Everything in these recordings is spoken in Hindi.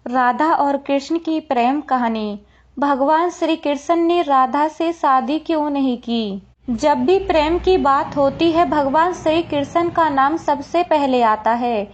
राधा और कृष्ण की प्रेम कहानी। भगवान श्री कृष्ण ने राधा से शादी क्यों नहीं की? जब भी प्रेम की बात होती है, भगवान श्री कृष्ण का नाम सबसे पहले आता है।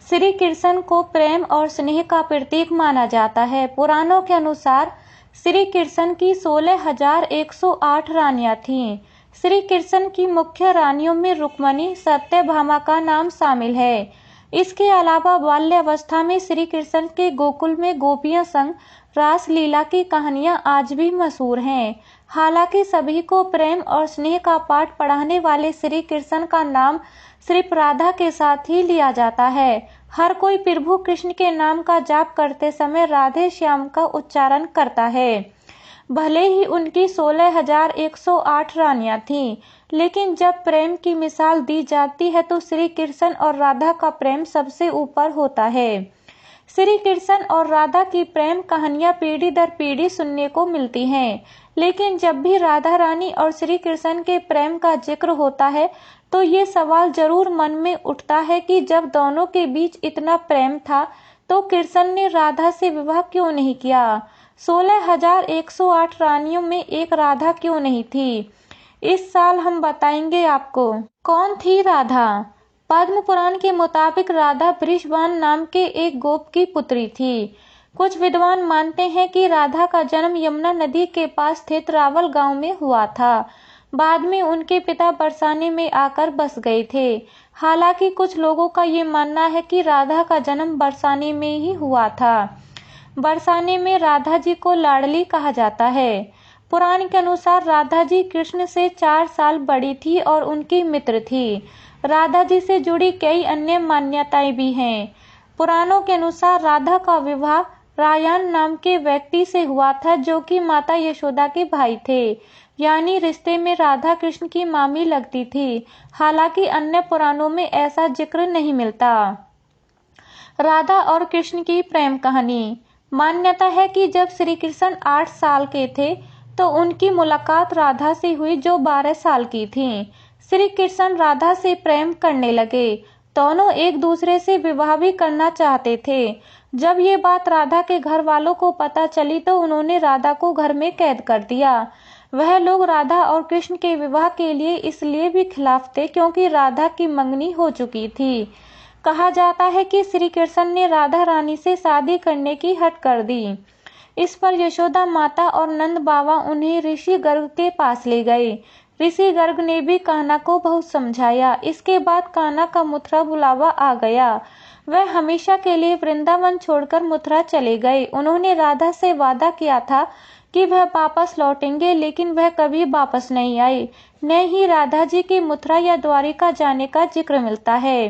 श्री कृष्ण को प्रेम और स्नेह का प्रतीक माना जाता है। पुराणों के अनुसार श्री कृष्ण की 16,108 रानियां थीं। श्री कृष्ण की मुख्य रानियों में रुक्मिणी, सत्यभामा का नाम शामिल है। इसके अलावा बाल्यावस्था में श्री कृष्ण के गोकुल में गोपियों संग रासलीला की कहानियां आज भी मशहूर हैं। हालांकि सभी को प्रेम और स्नेह का पाठ पढ़ाने वाले श्री कृष्ण का नाम सिर्फ राधा के साथ ही लिया जाता है। हर कोई प्रभु कृष्ण के नाम का जाप करते समय राधे श्याम का उच्चारण करता है। भले ही उनकी 16,108 रानियां थीं, लेकिन जब प्रेम की मिसाल दी जाती है तो श्री कृष्ण और राधा का प्रेम सबसे ऊपर होता है। श्री कृष्ण और राधा की प्रेम कहानियां पीढ़ी दर पीढ़ी सुनने को मिलती हैं, लेकिन जब भी राधा रानी और श्री कृष्ण के प्रेम का जिक्र होता है तो ये सवाल जरूर मन में उठता है कि जब दोनों के बीच इतना प्रेम था तो कृष्ण ने राधा से विवाह क्यों नहीं किया? 16,108 रानियों में एक राधा क्यों नहीं थी? इस साल हम बताएंगे आपको। कौन थी राधा? पद्म पुराण के मुताबिक राधा वृषभान नाम के एक गोप की पुत्री थी। कुछ विद्वान मानते हैं कि राधा का जन्म यमुना नदी के पास स्थित रावल गांव में हुआ था। बाद में उनके पिता बरसाने में आकर बस गए थे। हालांकि कुछ लोगों का ये मानना है कि राधा का जन्म बरसाने में ही हुआ था। बरसाने में राधा जी को लाडली कहा जाता है। पुराण के अनुसार राधा जी कृष्ण से 4 साल बड़ी थी और उनकी मित्र थी। राधा जी से जुड़ी कई अन्य मान्यताएं भी हैं। पुराणों के अनुसार राधा का विवाह रायन नाम के व्यक्ति से हुआ था, जो कि माता यशोदा के भाई थे, यानी रिश्ते में राधा कृष्ण की मामी लगती थी। हालांकि अन्य पुराणों में ऐसा जिक्र नहीं मिलता। राधा और कृष्ण की प्रेम कहानी। मान्यता है कि जब श्री कृष्ण 8 साल के थे तो उनकी मुलाकात राधा से हुई, जो 12 साल की थी। श्री कृष्ण राधा से प्रेम करने लगे। दोनों एक दूसरे से विवाह भी करना चाहते थे। जब ये बात राधा के घर वालों को पता चली तो उन्होंने राधा को घर में कैद कर दिया। वह लोग राधा और कृष्ण के विवाह के लिए इसलिए भी खिलाफ थे क्योंकि राधा की मंगनी हो चुकी थी। कहा जाता है कि श्री कृष्ण ने राधा रानी से शादी करने की हट कर दी। इस पर यशोदा माता और नंद बाबा उन्हें ऋषि गर्ग के पास ले गए। ऋषि गर्ग ने भी कान्हा को बहुत समझाया। इसके बाद कान्हा का मथुरा बुलावा आ गया। वह हमेशा के लिए वृंदावन छोड़कर मथुरा चले गए। उन्होंने राधा से वादा किया था कि वह वापस लौटेंगे, लेकिन वह कभी वापस नहीं आए। न ही राधा जी के मथुरा या द्वारिका जाने का जिक्र मिलता है।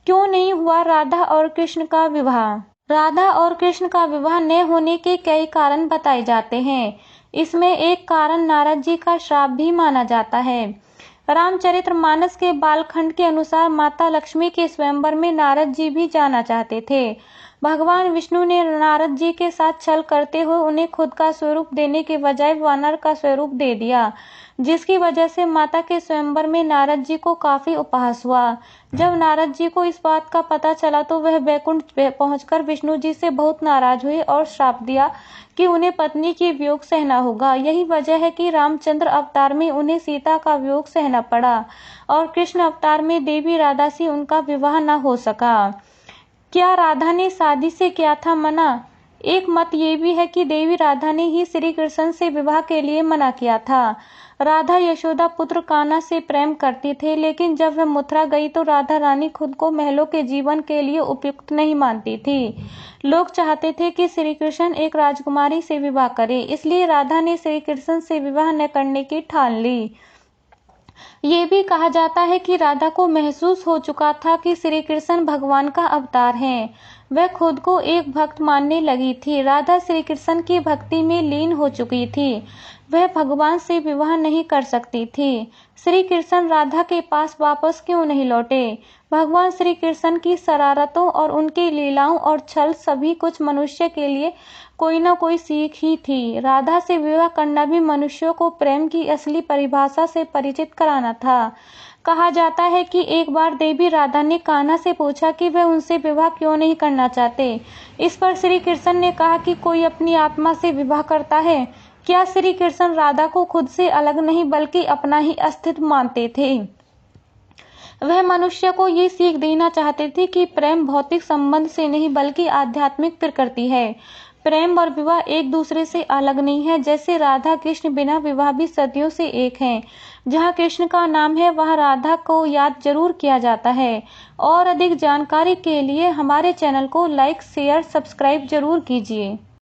क्यों नहीं हुआ राधा और कृष्ण का विवाह? राधा और कृष्ण का विवाह न होने के कई कारण बताए जाते हैं। इसमें एक कारण नारद जी का श्राप भी माना जाता है। रामचरितमानस के बालखंड के अनुसार माता लक्ष्मी के स्वयंवर में नारद जी भी जाना चाहते थे। भगवान विष्णु ने नारद जी के साथ छल करते हुए उन्हें खुद का स्वरूप देने के बजाय वानर का स्वरूप दे दिया, जिसकी वजह से माता के स्वयंवर में नारद जी को काफी उपहास हुआ। जब नारद जी को इस बात का पता चला तो वह बैकुंठ पहुंचकर विष्णु जी से बहुत नाराज हुए और श्राप दिया कि उन्हें पत्नी के वियोग सहना होगा। यही वजह है कि रामचंद्र अवतार में उन्हें सीता का वियोग सहना पड़ा और कृष्ण अवतार में देवी राधा से उनका विवाह न हो सका। क्या राधा ने शादी से किया था मना? एक मत ये भी है कि देवी राधा ने ही श्री कृष्ण से विवाह के लिए मना किया था। राधा यशोदा पुत्र कान्हा से प्रेम करती थे, लेकिन जब वह मथुरा गई तो राधा रानी खुद को महलों के जीवन के लिए उपयुक्त नहीं मानती थी। लोग चाहते थे कि श्री कृष्ण एक राजकुमारी से विवाह करे, इसलिए राधा ने श्री कृष्ण से विवाह न करने की ठान ली। ये भी कहा जाता है कि राधा को महसूस हो चुका था कि श्री कृष्ण भगवान का अवतार हैं। वह खुद को एक भक्त मानने लगी थी। राधा श्री कृष्ण की भक्ति में लीन हो चुकी थी। वह भगवान से विवाह नहीं कर सकती थी। श्री कृष्ण राधा के पास वापस क्यों नहीं लौटे? भगवान श्री कृष्ण की शरारतों और उनकी लीलाओं और छल सभी कुछ मनुष्य के लिए कोई न कोई सीख ही थी। राधा से विवाह करना भी मनुष्यों को प्रेम की असली परिभाषा से परिचित कराना था। कहा जाता है कि एक बार देवी राधा ने कान्हा से पूछा कि वह उनसे विवाह क्यों नहीं करना चाहते। इस पर श्री कृष्ण ने कहा कि कोई अपनी आत्मा से विवाह करता है क्या? श्री कृष्ण राधा को खुद से अलग नहीं बल्कि अपना ही अस्तित्व मानते थे। वह मनुष्य को ये सीख देना चाहते थे कि प्रेम भौतिक संबंध से नहीं बल्कि आध्यात्मिक प्रकृति है। प्रेम और विवाह एक दूसरे से अलग नहीं है। जैसे राधा कृष्ण बिना विवाह भी सदियों से एक हैं। जहाँ कृष्ण का नाम है वहाँ राधा को याद जरूर किया जाता है। और अधिक जानकारी के लिए हमारे चैनल को लाइक शेयर सब्सक्राइब जरूर कीजिए।